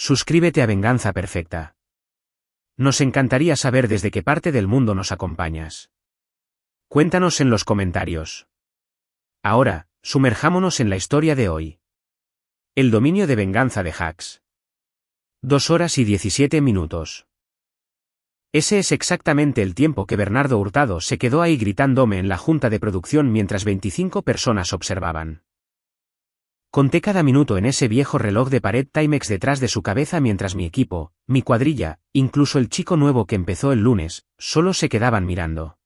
Suscríbete a Venganza Perfecta. Nos encantaría saber desde qué parte del mundo nos acompañas. Cuéntanos en los comentarios. Ahora, sumerjámonos en la historia de hoy. El dominio de venganza de Hacks. 2 horas y 17 minutos. Ese es exactamente el tiempo que Bernardo Hurtado se quedó ahí gritándome en la junta de producción mientras 25 personas observaban. Conté cada minuto en ese viejo reloj de pared Timex detrás de su cabeza mientras mi equipo, mi cuadrilla, incluso el chico nuevo que empezó el lunes, solo se quedaban mirando.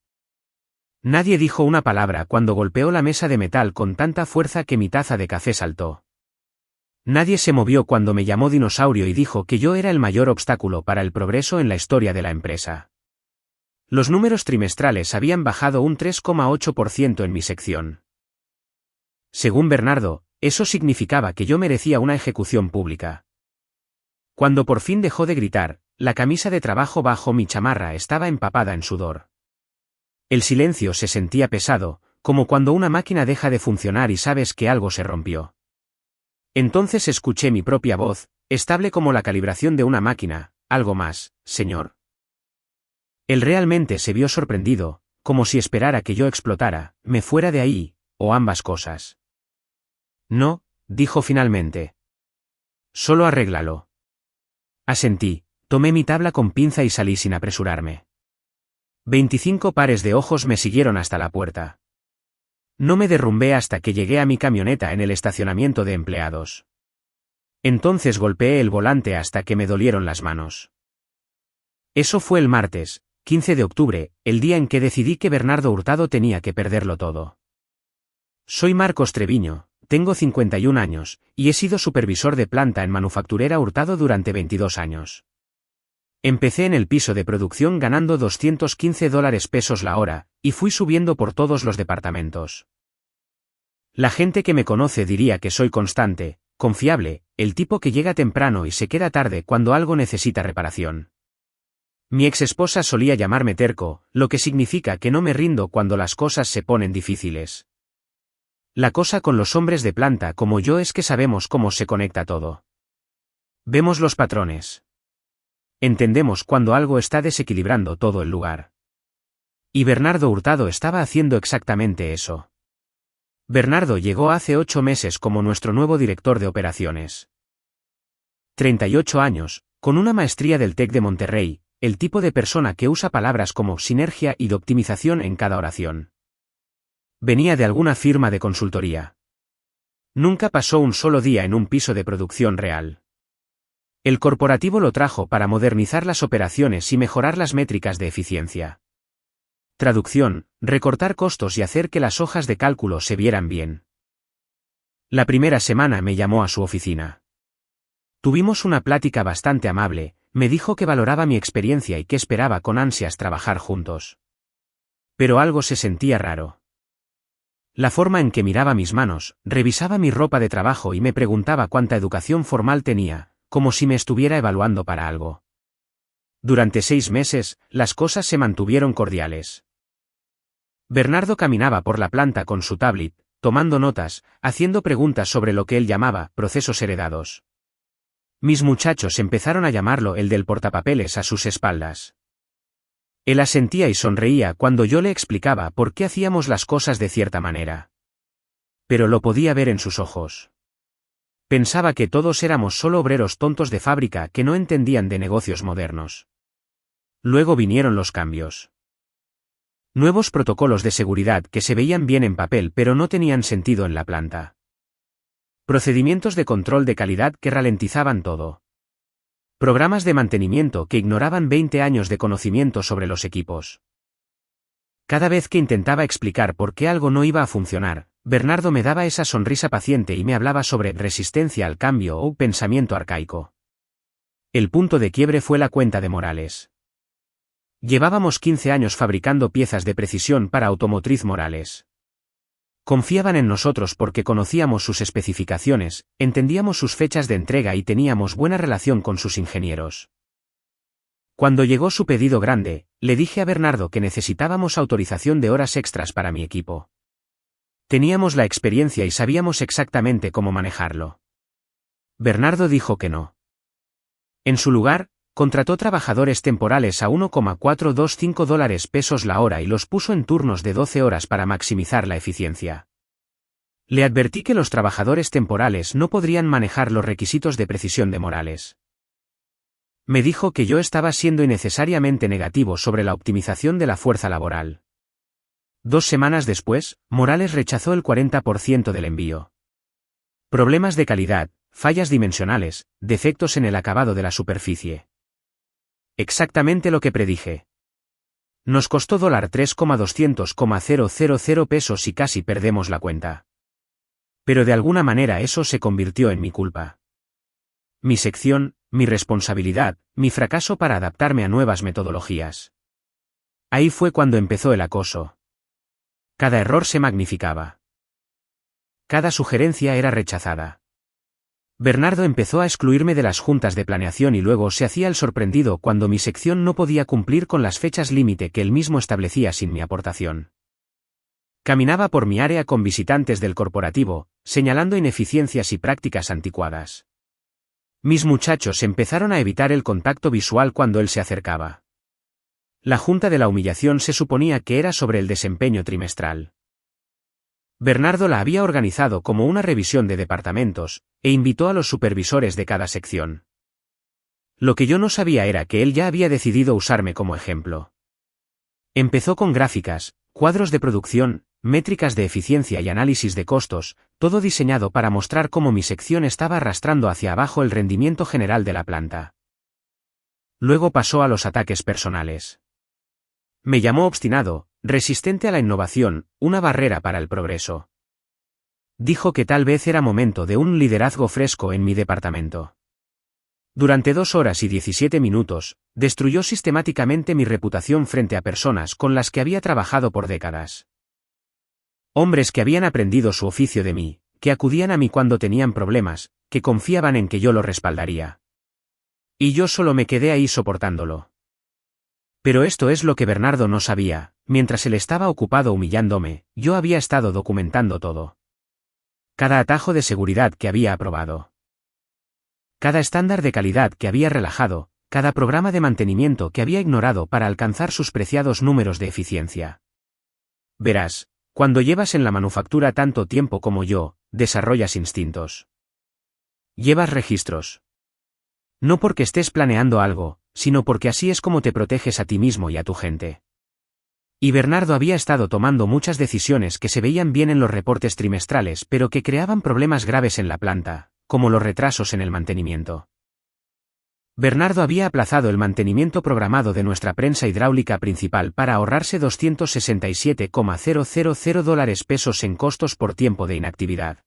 Nadie dijo una palabra cuando golpeó la mesa de metal con tanta fuerza que mi taza de café saltó. Nadie se movió cuando me llamó dinosaurio y dijo que yo era el mayor obstáculo para el progreso en la historia de la empresa. Los números trimestrales habían bajado un 3,8% en mi sección. Según Bernardo, eso significaba que yo merecía una ejecución pública. Cuando por fin dejó de gritar, la camisa de trabajo bajo mi chamarra estaba empapada en sudor. El silencio se sentía pesado, como cuando una máquina deja de funcionar y sabes que algo se rompió. Entonces escuché mi propia voz, estable como la calibración de una máquina. Algo más, señor. Él realmente se vio sorprendido, como si esperara que yo explotara, me fuera de ahí, o ambas cosas. No, dijo finalmente. Solo arréglalo. Asentí, tomé mi tabla con pinza y salí sin apresurarme. 25 pares de ojos me siguieron hasta la puerta. No me derrumbé hasta que llegué a mi camioneta en el estacionamiento de empleados. Entonces golpeé el volante hasta que me dolieron las manos. Eso fue el martes, 15 de octubre, el día en que decidí que Bernardo Hurtado tenía que perderlo todo. Soy Marcos Treviño. Tengo 51 años, y he sido supervisor de planta en Manufacturera Hurtado durante 22 años. Empecé en el piso de producción ganando $215 la hora, y fui subiendo por todos los departamentos. La gente que me conoce diría que soy constante, confiable, el tipo que llega temprano y se queda tarde cuando algo necesita reparación. Mi exesposa solía llamarme terco, lo que significa que no me rindo cuando las cosas se ponen difíciles. La cosa con los hombres de planta como yo es que sabemos cómo se conecta todo. Vemos los patrones. Entendemos cuando algo está desequilibrando todo el lugar. Y Bernardo Hurtado estaba haciendo exactamente eso. Bernardo llegó hace 8 meses como nuestro nuevo director de operaciones. 38 años, con una maestría del TEC de Monterrey, el tipo de persona que usa palabras como sinergia y de optimización en cada oración. Venía de alguna firma de consultoría. Nunca pasó un solo día en un piso de producción real. El corporativo lo trajo para modernizar las operaciones y mejorar las métricas de eficiencia. Traducción, recortar costos y hacer que las hojas de cálculo se vieran bien. La primera semana me llamó a su oficina. Tuvimos una plática bastante amable, me dijo que valoraba mi experiencia y que esperaba con ansias trabajar juntos. Pero algo se sentía raro. La forma en que miraba mis manos, revisaba mi ropa de trabajo y me preguntaba cuánta educación formal tenía, como si me estuviera evaluando para algo. Durante 6 meses, las cosas se mantuvieron cordiales. Bernardo caminaba por la planta con su tablet, tomando notas, haciendo preguntas sobre lo que él llamaba procesos heredados. Mis muchachos empezaron a llamarlo el del portapapeles a sus espaldas. Él asentía y sonreía cuando yo le explicaba por qué hacíamos las cosas de cierta manera. Pero lo podía ver en sus ojos. Pensaba que todos éramos solo obreros tontos de fábrica que no entendían de negocios modernos. Luego vinieron los cambios. Nuevos protocolos de seguridad que se veían bien en papel pero no tenían sentido en la planta. Procedimientos de control de calidad que ralentizaban todo. Programas de mantenimiento que ignoraban 20 años de conocimiento sobre los equipos. Cada vez que intentaba explicar por qué algo no iba a funcionar, Bernardo me daba esa sonrisa paciente y me hablaba sobre resistencia al cambio o pensamiento arcaico. El punto de quiebre fue la cuenta de Morales. Llevábamos 15 años fabricando piezas de precisión para Automotriz Morales. Confiaban en nosotros porque conocíamos sus especificaciones, entendíamos sus fechas de entrega y teníamos buena relación con sus ingenieros. Cuando llegó su pedido grande, le dije a Bernardo que necesitábamos autorización de horas extras para mi equipo. Teníamos la experiencia y sabíamos exactamente cómo manejarlo. Bernardo dijo que no. En su lugar, contrató trabajadores temporales a $1,425 la hora y los puso en turnos de 12 horas para maximizar la eficiencia. Le advertí que los trabajadores temporales no podrían manejar los requisitos de precisión de Morales. Me dijo que yo estaba siendo innecesariamente negativo sobre la optimización de la fuerza laboral. 2 semanas después, Morales rechazó el 40% del envío. Problemas de calidad, fallas dimensionales, defectos en el acabado de la superficie. Exactamente lo que predije. Nos costó $3,200,000 y casi perdemos la cuenta. Pero de alguna manera eso se convirtió en mi culpa. Mi sección, mi responsabilidad, mi fracaso para adaptarme a nuevas metodologías. Ahí fue cuando empezó el acoso. Cada error se magnificaba. Cada sugerencia era rechazada. Bernardo empezó a excluirme de las juntas de planeación y luego se hacía el sorprendido cuando mi sección no podía cumplir con las fechas límite que él mismo establecía sin mi aportación. Caminaba por mi área con visitantes del corporativo, señalando ineficiencias y prácticas anticuadas. Mis muchachos empezaron a evitar el contacto visual cuando él se acercaba. La junta de la humillación se suponía que era sobre el desempeño trimestral. Bernardo la había organizado como una revisión de departamentos, e invitó a los supervisores de cada sección. Lo que yo no sabía era que él ya había decidido usarme como ejemplo. Empezó con gráficas, cuadros de producción, métricas de eficiencia y análisis de costos, todo diseñado para mostrar cómo mi sección estaba arrastrando hacia abajo el rendimiento general de la planta. Luego pasó a los ataques personales. Me llamó obstinado, resistente a la innovación, una barrera para el progreso. Dijo que tal vez era momento de un liderazgo fresco en mi departamento. Durante 2 horas y 17 minutos, destruyó sistemáticamente mi reputación frente a personas con las que había trabajado por décadas. Hombres que habían aprendido su oficio de mí, que acudían a mí cuando tenían problemas, que confiaban en que yo lo respaldaría. Y yo solo me quedé ahí soportándolo. Pero esto es lo que Bernardo no sabía: mientras él estaba ocupado humillándome, yo había estado documentando todo. Cada atajo de seguridad que había aprobado. Cada estándar de calidad que había relajado, cada programa de mantenimiento que había ignorado para alcanzar sus preciados números de eficiencia. Verás, cuando llevas en la manufactura tanto tiempo como yo, desarrollas instintos. Llevas registros. No porque estés planeando algo, sino porque así es como te proteges a ti mismo y a tu gente. Y Bernardo había estado tomando muchas decisiones que se veían bien en los reportes trimestrales pero que creaban problemas graves en la planta, como los retrasos en el mantenimiento. Bernardo había aplazado el mantenimiento programado de nuestra prensa hidráulica principal para ahorrarse $267,000 en costos por tiempo de inactividad.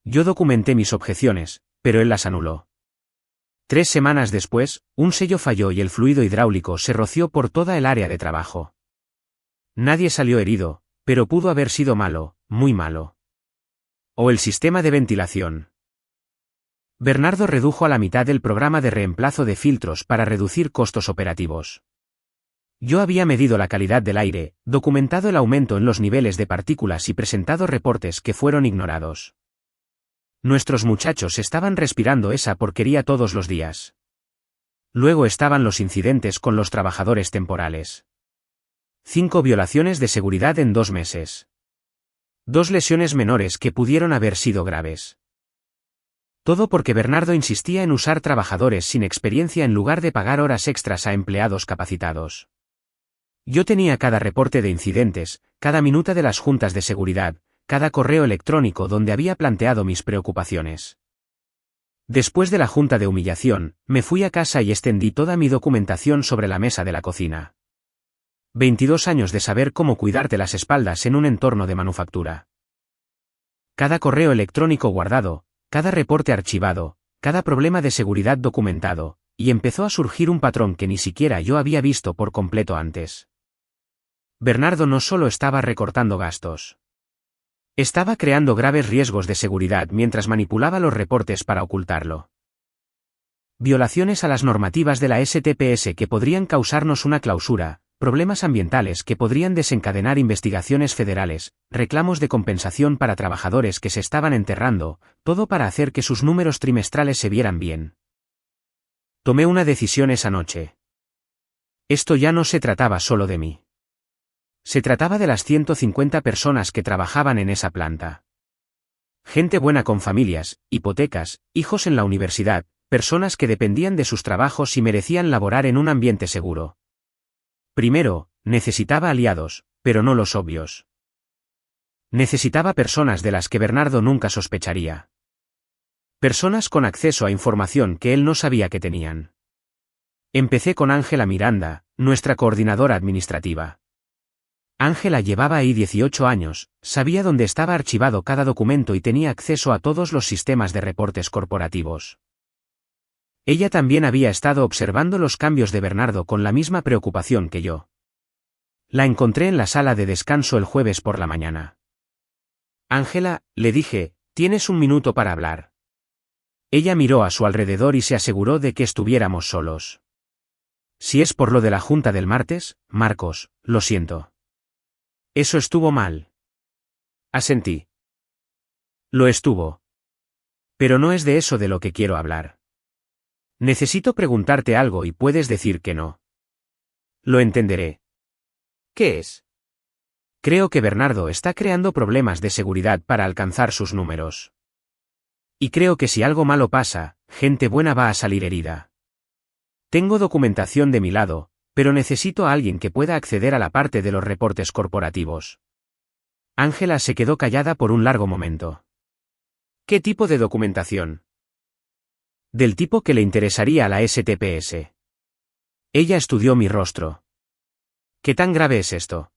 Yo documenté mis objeciones, pero él las anuló. 3 semanas después, un sello falló y el fluido hidráulico se roció por toda el área de trabajo. Nadie salió herido, pero pudo haber sido malo, muy malo. O el sistema de ventilación. Bernardo redujo a la mitad el programa de reemplazo de filtros para reducir costos operativos. Yo había medido la calidad del aire, documentado el aumento en los niveles de partículas y presentado reportes que fueron ignorados. Nuestros muchachos estaban respirando esa porquería todos los días. Luego estaban los incidentes con los trabajadores temporales. 5 violaciones de seguridad en 2 meses. 2 lesiones menores que pudieron haber sido graves. Todo porque Bernardo insistía en usar trabajadores sin experiencia en lugar de pagar horas extras a empleados capacitados. Yo tenía cada reporte de incidentes, cada minuta de las juntas de seguridad, cada correo electrónico donde había planteado mis preocupaciones. Después de la junta de humillación, me fui a casa y extendí toda mi documentación sobre la mesa de la cocina. 22 años de saber cómo cuidarte las espaldas en un entorno de manufactura. Cada correo electrónico guardado, cada reporte archivado, cada problema de seguridad documentado, y empezó a surgir un patrón que ni siquiera yo había visto por completo antes. Bernardo no solo estaba recortando gastos. Estaba creando graves riesgos de seguridad mientras manipulaba los reportes para ocultarlo. Violaciones a las normativas de la STPS que podrían causarnos una clausura, problemas ambientales que podrían desencadenar investigaciones federales, reclamos de compensación para trabajadores que se estaban enterrando, todo para hacer que sus números trimestrales se vieran bien. Tomé una decisión esa noche. Esto ya no se trataba solo de mí. Se trataba de las 150 personas que trabajaban en esa planta. Gente buena con familias, hipotecas, hijos en la universidad, personas que dependían de sus trabajos y merecían laborar en un ambiente seguro. Primero, necesitaba aliados, pero no los obvios. Necesitaba personas de las que Bernardo nunca sospecharía. Personas con acceso a información que él no sabía que tenían. Empecé con Ángela Miranda, nuestra coordinadora administrativa. Ángela llevaba ahí 18 años, sabía dónde estaba archivado cada documento y tenía acceso a todos los sistemas de reportes corporativos. Ella también había estado observando los cambios de Bernardo con la misma preocupación que yo. La encontré en la sala de descanso el jueves por la mañana. Ángela, le dije, ¿tienes un minuto para hablar? Ella miró a su alrededor y se aseguró de que estuviéramos solos. Si es por lo de la junta del martes, Marcos, lo siento. Eso estuvo mal. Asentí. Lo estuvo. Pero no es de eso de lo que quiero hablar. Necesito preguntarte algo y puedes decir que no. Lo entenderé. ¿Qué es? Creo que Bernardo está creando problemas de seguridad para alcanzar sus números. Y creo que si algo malo pasa, gente buena va a salir herida. Tengo documentación de mi lado, pero necesito a alguien que pueda acceder a la parte de los reportes corporativos. Ángela se quedó callada por un largo momento. ¿Qué tipo de documentación? Del tipo que le interesaría a la STPS. Ella estudió mi rostro. ¿Qué tan grave es esto?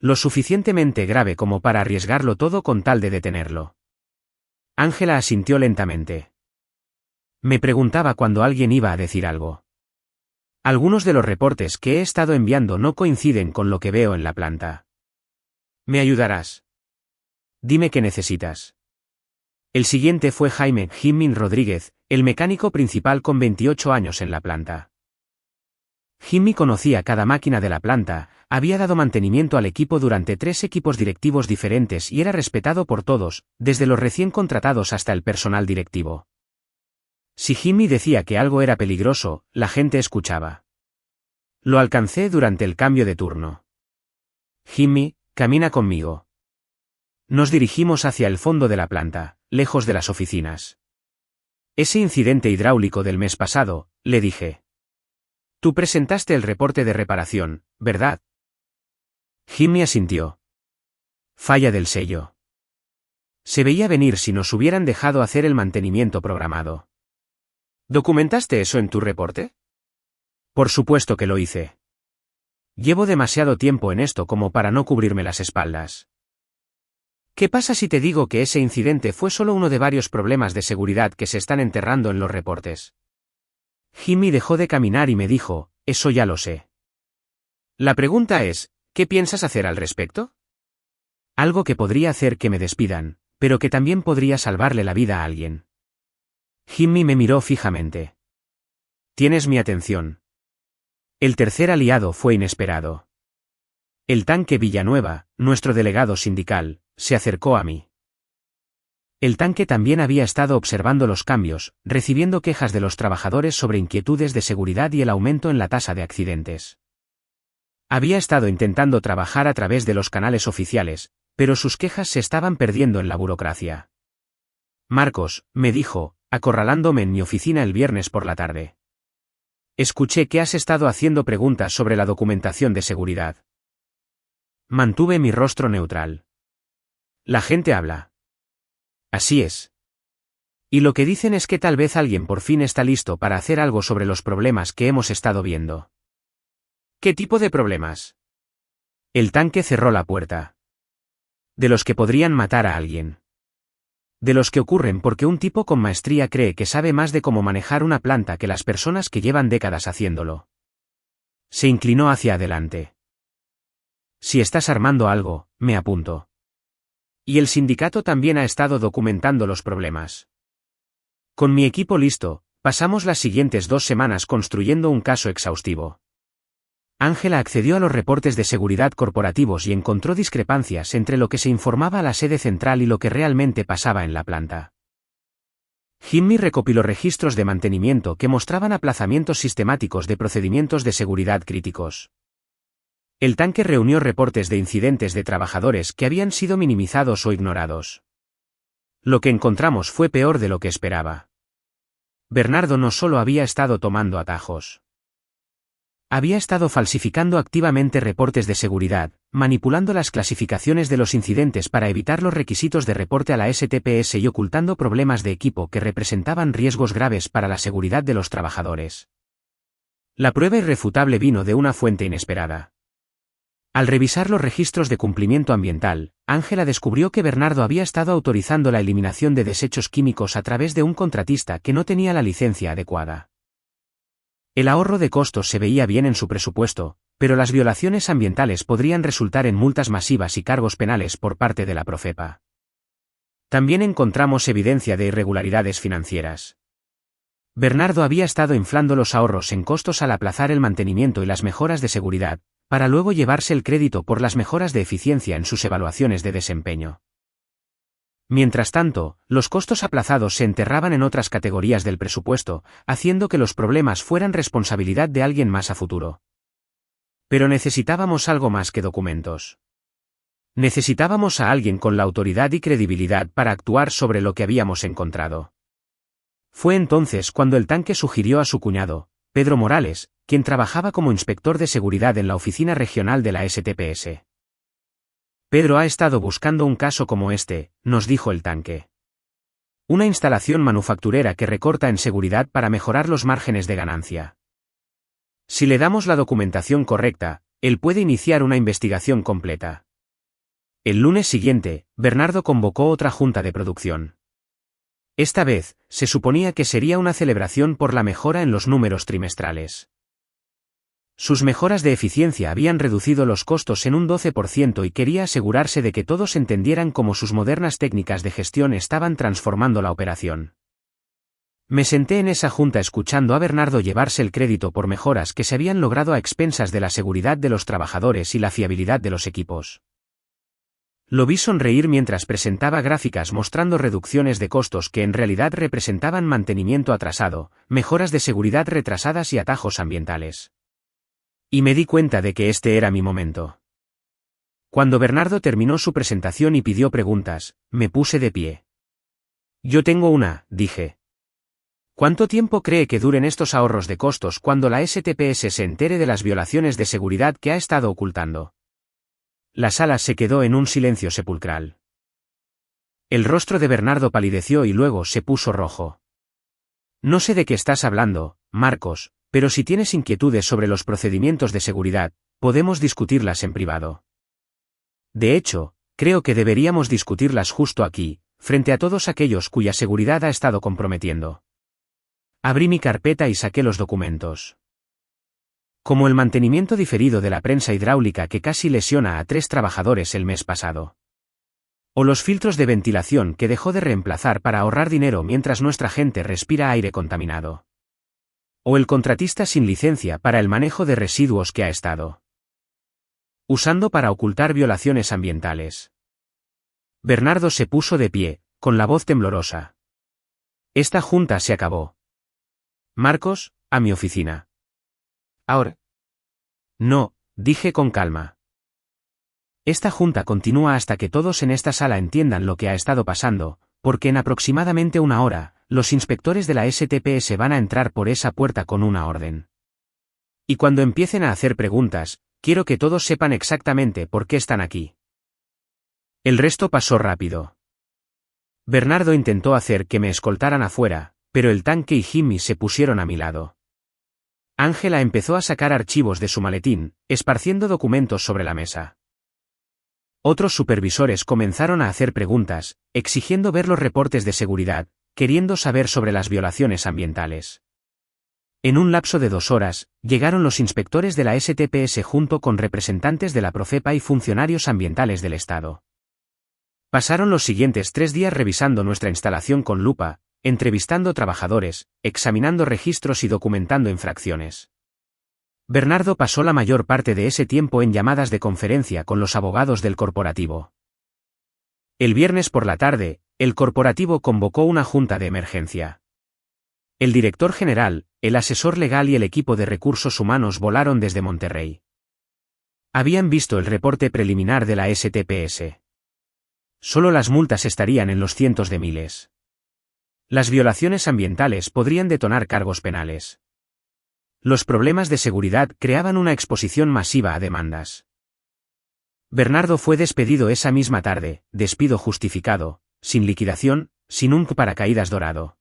Lo suficientemente grave como para arriesgarlo todo con tal de detenerlo. Ángela asintió lentamente. Me preguntaba cuando alguien iba a decir algo. Algunos de los reportes que he estado enviando no coinciden con lo que veo en la planta. ¿Me ayudarás? Dime qué necesitas. El siguiente fue Jaime Jimmy Rodríguez, el mecánico principal con 28 años en la planta. Jimmy conocía cada máquina de la planta, había dado mantenimiento al equipo durante 3 equipos directivos diferentes y era respetado por todos, desde los recién contratados hasta el personal directivo. Si Jimmy decía que algo era peligroso, la gente escuchaba. Lo alcancé durante el cambio de turno. Jimmy, camina conmigo. Nos dirigimos hacia el fondo de la planta, lejos de las oficinas. Ese incidente hidráulico del mes pasado, le dije. Tú presentaste el reporte de reparación, ¿verdad? Jimmy asintió. Falla del sello. Se veía venir si nos hubieran dejado hacer el mantenimiento programado. ¿Documentaste eso en tu reporte? Por supuesto que lo hice. Llevo demasiado tiempo en esto como para no cubrirme las espaldas. ¿Qué pasa si te digo que ese incidente fue solo uno de varios problemas de seguridad que se están enterrando en los reportes? Jimmy dejó de caminar y me dijo, eso ya lo sé. La pregunta es, ¿qué piensas hacer al respecto? Algo que podría hacer que me despidan, pero que también podría salvarle la vida a alguien. Jimmy me miró fijamente. Tienes mi atención. El tercer aliado fue inesperado. El tanque Villanueva, nuestro delegado sindical, se acercó a mí. El tanque también había estado observando los cambios, recibiendo quejas de los trabajadores sobre inquietudes de seguridad y el aumento en la tasa de accidentes. Había estado intentando trabajar a través de los canales oficiales, pero sus quejas se estaban perdiendo en la burocracia. Marcos, me dijo, acorralándome en mi oficina el viernes por la tarde. Escuché que has estado haciendo preguntas sobre la documentación de seguridad. Mantuve mi rostro neutral. La gente habla. Así es. Y lo que dicen es que tal vez alguien por fin está listo para hacer algo sobre los problemas que hemos estado viendo. ¿Qué tipo de problemas? El tanque cerró la puerta. De los que podrían matar a alguien. De los que ocurren porque un tipo con maestría cree que sabe más de cómo manejar una planta que las personas que llevan décadas haciéndolo. Se inclinó hacia adelante. Si estás armando algo, me apunto. Y el sindicato también ha estado documentando los problemas. Con mi equipo listo, pasamos las siguientes 2 semanas construyendo un caso exhaustivo. Ángela accedió a los reportes de seguridad corporativos y encontró discrepancias entre lo que se informaba a la sede central y lo que realmente pasaba en la planta. Jimmy recopiló registros de mantenimiento que mostraban aplazamientos sistemáticos de procedimientos de seguridad críticos. El tanque reunió reportes de incidentes de trabajadores que habían sido minimizados o ignorados. Lo que encontramos fue peor de lo que esperaba. Bernardo no solo había estado tomando atajos. Había estado falsificando activamente reportes de seguridad, manipulando las clasificaciones de los incidentes para evitar los requisitos de reporte a la STPS y ocultando problemas de equipo que representaban riesgos graves para la seguridad de los trabajadores. La prueba irrefutable vino de una fuente inesperada. Al revisar los registros de cumplimiento ambiental, Ángela descubrió que Bernardo había estado autorizando la eliminación de desechos químicos a través de un contratista que no tenía la licencia adecuada. El ahorro de costos se veía bien en su presupuesto, pero las violaciones ambientales podrían resultar en multas masivas y cargos penales por parte de la Profepa. También encontramos evidencia de irregularidades financieras. Bernardo había estado inflando los ahorros en costos al aplazar el mantenimiento y las mejoras de seguridad, para luego llevarse el crédito por las mejoras de eficiencia en sus evaluaciones de desempeño. Mientras tanto, los costos aplazados se enterraban en otras categorías del presupuesto, haciendo que los problemas fueran responsabilidad de alguien más a futuro. Pero necesitábamos algo más que documentos. Necesitábamos a alguien con la autoridad y credibilidad para actuar sobre lo que habíamos encontrado. Fue entonces cuando el tanque sugirió a su cuñado, Pedro Morales, quien trabajaba como inspector de seguridad en la oficina regional de la STPS. Pedro ha estado buscando un caso como este, nos dijo el tanque. Una instalación manufacturera que recorta en seguridad para mejorar los márgenes de ganancia. Si le damos la documentación correcta, él puede iniciar una investigación completa. El lunes siguiente, Bernardo convocó otra junta de producción. Esta vez, se suponía que sería una celebración por la mejora en los números trimestrales. Sus mejoras de eficiencia habían reducido los costos en un 12% y quería asegurarse de que todos entendieran cómo sus modernas técnicas de gestión estaban transformando la operación. Me senté en esa junta escuchando a Bernardo llevarse el crédito por mejoras que se habían logrado a expensas de la seguridad de los trabajadores y la fiabilidad de los equipos. Lo vi sonreír mientras presentaba gráficas mostrando reducciones de costos que en realidad representaban mantenimiento atrasado, mejoras de seguridad retrasadas y atajos ambientales. Y me di cuenta de que este era mi momento. Cuando Bernardo terminó su presentación y pidió preguntas, me puse de pie. Yo tengo una, dije. ¿Cuánto tiempo cree que duren estos ahorros de costos cuando la STPS se entere de las violaciones de seguridad que ha estado ocultando? La sala se quedó en un silencio sepulcral. El rostro de Bernardo palideció y luego se puso rojo. No sé de qué estás hablando, Marcos, pero si tienes inquietudes sobre los procedimientos de seguridad, podemos discutirlas en privado. De hecho, creo que deberíamos discutirlas justo aquí, frente a todos aquellos cuya seguridad ha estado comprometiendo. Abrí mi carpeta y saqué los documentos. Como el mantenimiento diferido de la prensa hidráulica que casi lesiona a 3 trabajadores el mes pasado. O los filtros de ventilación que dejó de reemplazar para ahorrar dinero mientras nuestra gente respira aire contaminado. O el contratista sin licencia para el manejo de residuos que ha estado usando para ocultar violaciones ambientales. Bernardo se puso de pie, con la voz temblorosa. Esta junta se acabó. Marcos, a mi oficina. Ahora. No, dije con calma. Esta junta continúa hasta que todos en esta sala entiendan lo que ha estado pasando, porque en aproximadamente una hora, los inspectores de la STPS van a entrar por esa puerta con una orden. Y cuando empiecen a hacer preguntas, quiero que todos sepan exactamente por qué están aquí. El resto pasó rápido. Bernardo intentó hacer que me escoltaran afuera, pero el tanque y Jimmy se pusieron a mi lado. Ángela empezó a sacar archivos de su maletín, esparciendo documentos sobre la mesa. Otros supervisores comenzaron a hacer preguntas, exigiendo ver los reportes de seguridad, queriendo saber sobre las violaciones ambientales. En un lapso de 2 horas, llegaron los inspectores de la STPS junto con representantes de la Profepa y funcionarios ambientales del Estado. Pasaron los siguientes 3 días revisando nuestra instalación con lupa, entrevistando trabajadores, examinando registros y documentando infracciones. Bernardo pasó la mayor parte de ese tiempo en llamadas de conferencia con los abogados del corporativo. El viernes por la tarde, El corporativo convocó una junta de emergencia. El director general, el asesor legal y el equipo de recursos humanos volaron desde Monterrey. Habían visto el reporte preliminar de la STPS. Solo las multas estarían en los cientos de miles. Las violaciones ambientales podrían detonar cargos penales. Los problemas de seguridad creaban una exposición masiva a demandas. Bernardo fue despedido esa misma tarde, despido justificado, sin liquidación, sin un paracaídas dorado.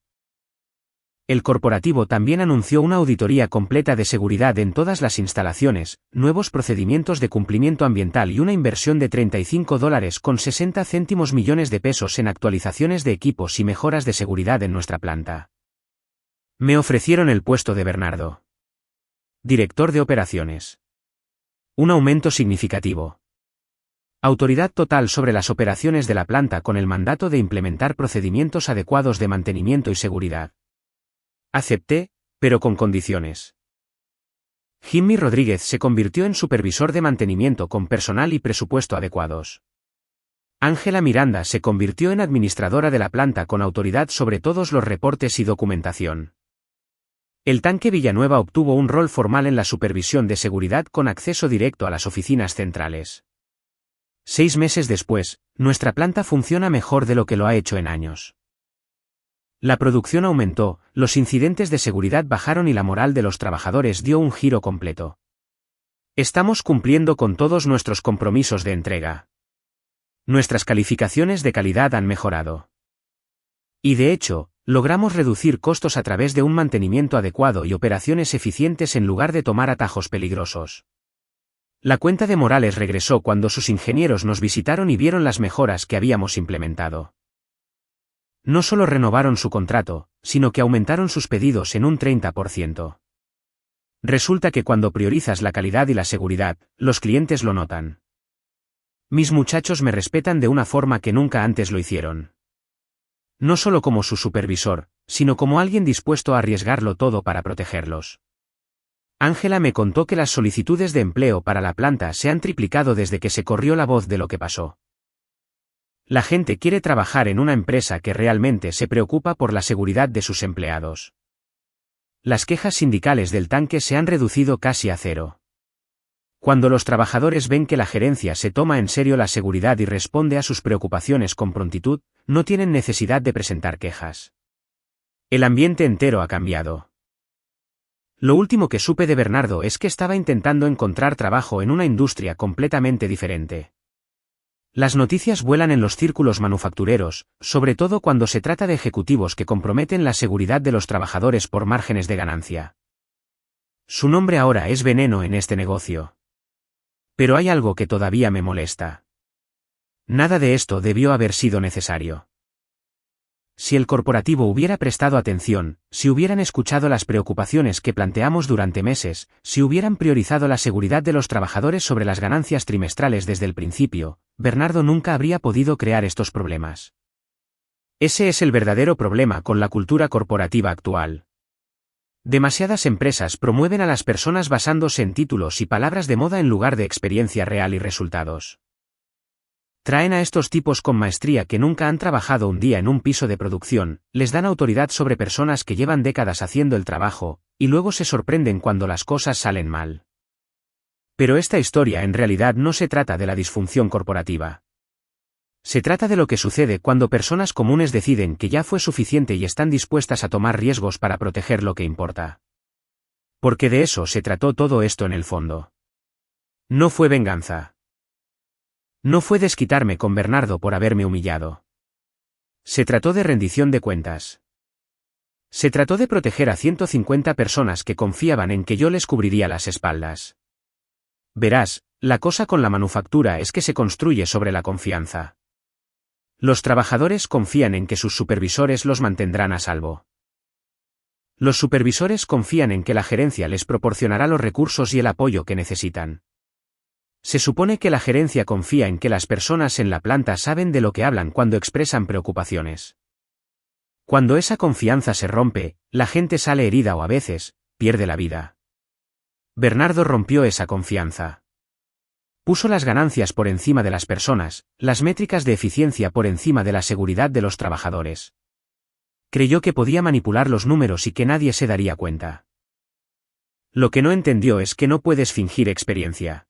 El corporativo también anunció una auditoría completa de seguridad en todas las instalaciones, nuevos procedimientos de cumplimiento ambiental y una inversión de $35,60 millones en actualizaciones de equipos y mejoras de seguridad en nuestra planta. Me ofrecieron el puesto de Bernardo. Director de operaciones. Un aumento significativo. Autoridad total sobre las operaciones de la planta con el mandato de implementar procedimientos adecuados de mantenimiento y seguridad. Acepté, pero con condiciones. Jimmy Rodríguez se convirtió en supervisor de mantenimiento con personal y presupuesto adecuados. Ángela Miranda se convirtió en administradora de la planta con autoridad sobre todos los reportes y documentación. El tanque Villanueva obtuvo un rol formal en la supervisión de seguridad con acceso directo a las oficinas centrales. 6 meses después, nuestra planta funciona mejor de lo que lo ha hecho en años. La producción aumentó, los incidentes de seguridad bajaron y la moral de los trabajadores dio un giro completo. Estamos cumpliendo con todos nuestros compromisos de entrega. Nuestras calificaciones de calidad han mejorado. Y de hecho, logramos reducir costos a través de un mantenimiento adecuado y operaciones eficientes en lugar de tomar atajos peligrosos. La cuenta de Morales regresó cuando sus ingenieros nos visitaron y vieron las mejoras que habíamos implementado. No solo renovaron su contrato, sino que aumentaron sus pedidos en un 30%. Resulta que cuando priorizas la calidad y la seguridad, los clientes lo notan. Mis muchachos me respetan de una forma que nunca antes lo hicieron. No solo como su supervisor, sino como alguien dispuesto a arriesgarlo todo para protegerlos. Ángela me contó que las solicitudes de empleo para la planta se han triplicado desde que se corrió la voz de lo que pasó. La gente quiere trabajar en una empresa que realmente se preocupa por la seguridad de sus empleados. Las quejas sindicales del tanque se han reducido casi a cero. Cuando los trabajadores ven que la gerencia se toma en serio la seguridad y responde a sus preocupaciones con prontitud, no tienen necesidad de presentar quejas. El ambiente entero ha cambiado. Lo último que supe de Bernardo es que estaba intentando encontrar trabajo en una industria completamente diferente. Las noticias vuelan en los círculos manufactureros, sobre todo cuando se trata de ejecutivos que comprometen la seguridad de los trabajadores por márgenes de ganancia. Su nombre ahora es veneno en este negocio. Pero hay algo que todavía me molesta. Nada de esto debió haber sido necesario. Si el corporativo hubiera prestado atención, si hubieran escuchado las preocupaciones que planteamos durante meses, si hubieran priorizado la seguridad de los trabajadores sobre las ganancias trimestrales desde el principio, Bernardo nunca habría podido crear estos problemas. Ese es el verdadero problema con la cultura corporativa actual. Demasiadas empresas promueven a las personas basándose en títulos y palabras de moda en lugar de experiencia real y resultados. Traen a estos tipos con maestría que nunca han trabajado un día en un piso de producción, les dan autoridad sobre personas que llevan décadas haciendo el trabajo, y luego se sorprenden cuando las cosas salen mal. Pero esta historia en realidad no se trata de la disfunción corporativa. Se trata de lo que sucede cuando personas comunes deciden que ya fue suficiente y están dispuestas a tomar riesgos para proteger lo que importa. Porque de eso se trató todo esto en el fondo. No fue venganza. No fue desquitarme con Bernardo por haberme humillado. Se trató de rendición de cuentas. Se trató de proteger a 150 personas que confiaban en que yo les cubriría las espaldas. Verás, la cosa con la manufactura es que se construye sobre la confianza. Los trabajadores confían en que sus supervisores los mantendrán a salvo. Los supervisores confían en que la gerencia les proporcionará los recursos y el apoyo que necesitan. Se supone que la gerencia confía en que las personas en la planta saben de lo que hablan cuando expresan preocupaciones. Cuando esa confianza se rompe, la gente sale herida o a veces, pierde la vida. Bernardo rompió esa confianza. Puso las ganancias por encima de las personas, las métricas de eficiencia por encima de la seguridad de los trabajadores. Creyó que podía manipular los números y que nadie se daría cuenta. Lo que no entendió es que no puedes fingir experiencia.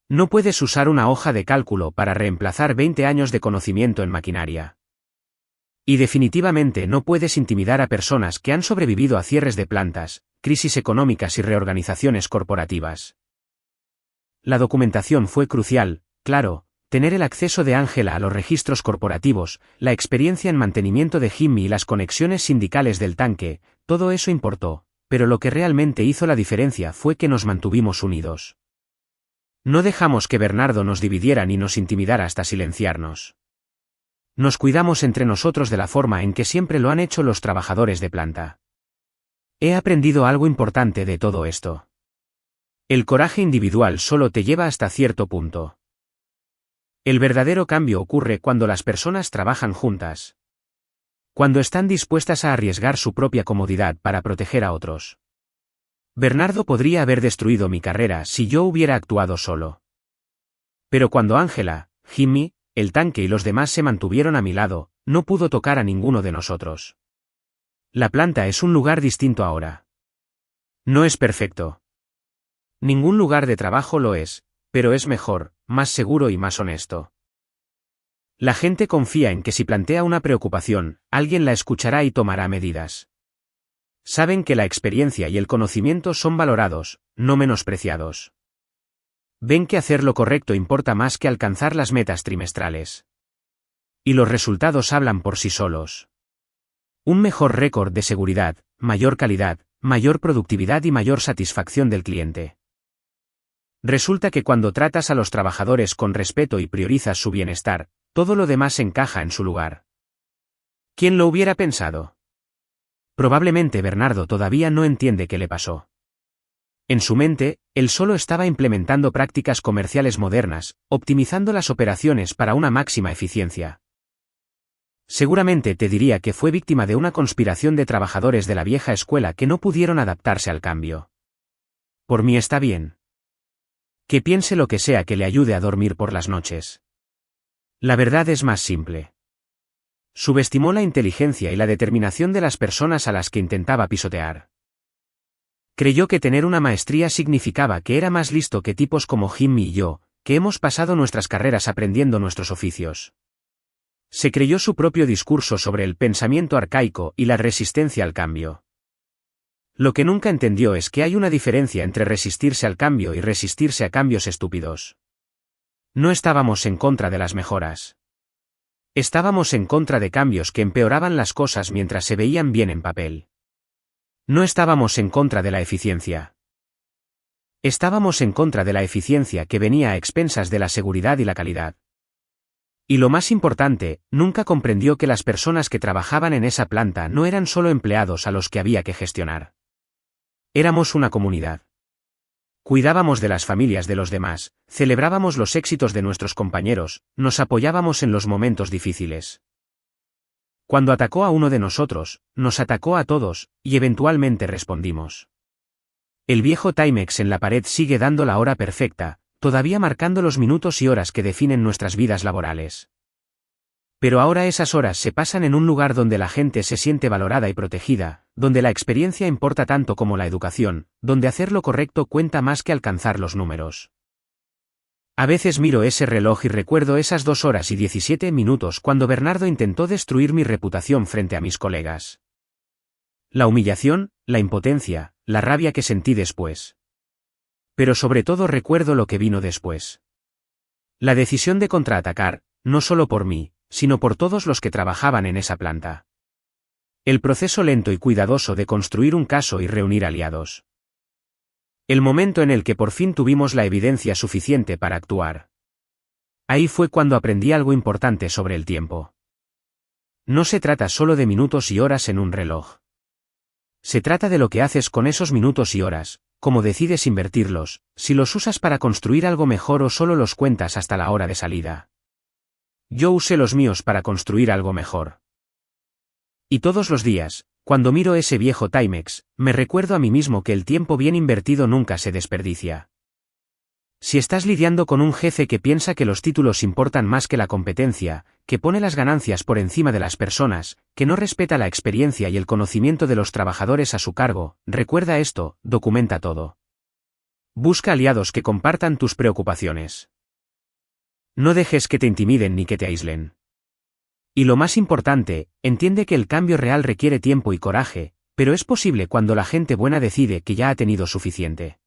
No puedes usar una hoja de cálculo para reemplazar 20 años de conocimiento en maquinaria. Y definitivamente no puedes intimidar a personas que han sobrevivido a cierres de plantas, crisis económicas y reorganizaciones corporativas. La documentación fue crucial, claro, tener el acceso de Angela a los registros corporativos, la experiencia en mantenimiento de Jimmy y las conexiones sindicales del tanque, todo eso importó, pero lo que realmente hizo la diferencia fue que nos mantuvimos unidos. No dejamos que Bernardo nos dividiera ni nos intimidara hasta silenciarnos. Nos cuidamos entre nosotros de la forma en que siempre lo han hecho los trabajadores de planta. He aprendido algo importante de todo esto. El coraje individual solo te lleva hasta cierto punto. El verdadero cambio ocurre cuando las personas trabajan juntas. Cuando están dispuestas a arriesgar su propia comodidad para proteger a otros. Bernardo podría haber destruido mi carrera si yo hubiera actuado solo. Pero cuando Angela, Jimmy, el tanque y los demás se mantuvieron a mi lado, no pudo tocar a ninguno de nosotros. La planta es un lugar distinto ahora. No es perfecto. Ningún lugar de trabajo lo es, pero es mejor, más seguro y más honesto. La gente confía en que si plantea una preocupación, alguien la escuchará y tomará medidas. Saben que la experiencia y el conocimiento son valorados, no menospreciados. Ven que hacer lo correcto importa más que alcanzar las metas trimestrales. Y los resultados hablan por sí solos. Un mejor récord de seguridad, mayor calidad, mayor productividad y mayor satisfacción del cliente. Resulta que cuando tratas a los trabajadores con respeto y priorizas su bienestar, todo lo demás encaja en su lugar. ¿Quién lo hubiera pensado? Probablemente Bernardo todavía no entiende qué le pasó. En su mente, él solo estaba implementando prácticas comerciales modernas, optimizando las operaciones para una máxima eficiencia. Seguramente te diría que fue víctima de una conspiración de trabajadores de la vieja escuela que no pudieron adaptarse al cambio. Por mí está bien. Que piense lo que sea que le ayude a dormir por las noches. La verdad es más simple. Subestimó la inteligencia y la determinación de las personas a las que intentaba pisotear. Creyó que tener una maestría significaba que era más listo que tipos como Jimmy y yo, que hemos pasado nuestras carreras aprendiendo nuestros oficios. Se creyó su propio discurso sobre el pensamiento arcaico y la resistencia al cambio. Lo que nunca entendió es que hay una diferencia entre resistirse al cambio y resistirse a cambios estúpidos. No estábamos en contra de las mejoras. Estábamos en contra de cambios que empeoraban las cosas mientras se veían bien en papel. No estábamos en contra de la eficiencia. Estábamos en contra de la eficiencia que venía a expensas de la seguridad y la calidad. Y lo más importante, nunca comprendió que las personas que trabajaban en esa planta no eran solo empleados a los que había que gestionar. Éramos una comunidad. Cuidábamos de las familias de los demás, celebrábamos los éxitos de nuestros compañeros, nos apoyábamos en los momentos difíciles. Cuando atacó a uno de nosotros, nos atacó a todos, y eventualmente respondimos. El viejo Timex en la pared sigue dando la hora perfecta, todavía marcando los minutos y horas que definen nuestras vidas laborales. Pero ahora esas horas se pasan en un lugar donde la gente se siente valorada y protegida, donde la experiencia importa tanto como la educación, donde hacer lo correcto cuenta más que alcanzar los números. A veces miro ese reloj y recuerdo esas 2 horas y 17 minutos cuando Bernardo intentó destruir mi reputación frente a mis colegas. La humillación, la impotencia, la rabia que sentí después. Pero sobre todo recuerdo lo que vino después. La decisión de contraatacar, no solo por mí, sino por todos los que trabajaban en esa planta. El proceso lento y cuidadoso de construir un caso y reunir aliados. El momento en el que por fin tuvimos la evidencia suficiente para actuar. Ahí fue cuando aprendí algo importante sobre el tiempo. No se trata solo de minutos y horas en un reloj. Se trata de lo que haces con esos minutos y horas, cómo decides invertirlos, si los usas para construir algo mejor o solo los cuentas hasta la hora de salida. Yo usé los míos para construir algo mejor. Y todos los días, cuando miro ese viejo Timex, me recuerdo a mí mismo que el tiempo bien invertido nunca se desperdicia. Si estás lidiando con un jefe que piensa que los títulos importan más que la competencia, que pone las ganancias por encima de las personas, que no respeta la experiencia y el conocimiento de los trabajadores a su cargo, recuerda esto, documenta todo. Busca aliados que compartan tus preocupaciones. No dejes que te intimiden ni que te aíslen. Y lo más importante, entiende que el cambio real requiere tiempo y coraje, pero es posible cuando la gente buena decide que ya ha tenido suficiente.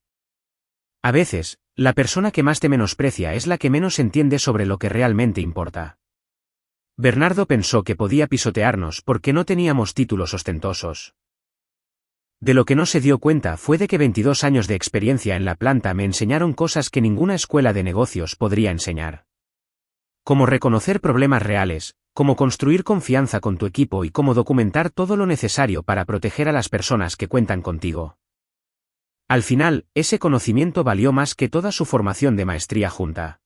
A veces, la persona que más te menosprecia es la que menos entiende sobre lo que realmente importa. Bernardo pensó que podía pisotearnos porque no teníamos títulos ostentosos. De lo que no se dio cuenta fue de que 22 años de experiencia en la planta me enseñaron cosas que ninguna escuela de negocios podría enseñar. Cómo reconocer problemas reales, cómo construir confianza con tu equipo y cómo documentar todo lo necesario para proteger a las personas que cuentan contigo. Al final, ese conocimiento valió más que toda su formación de maestría junta.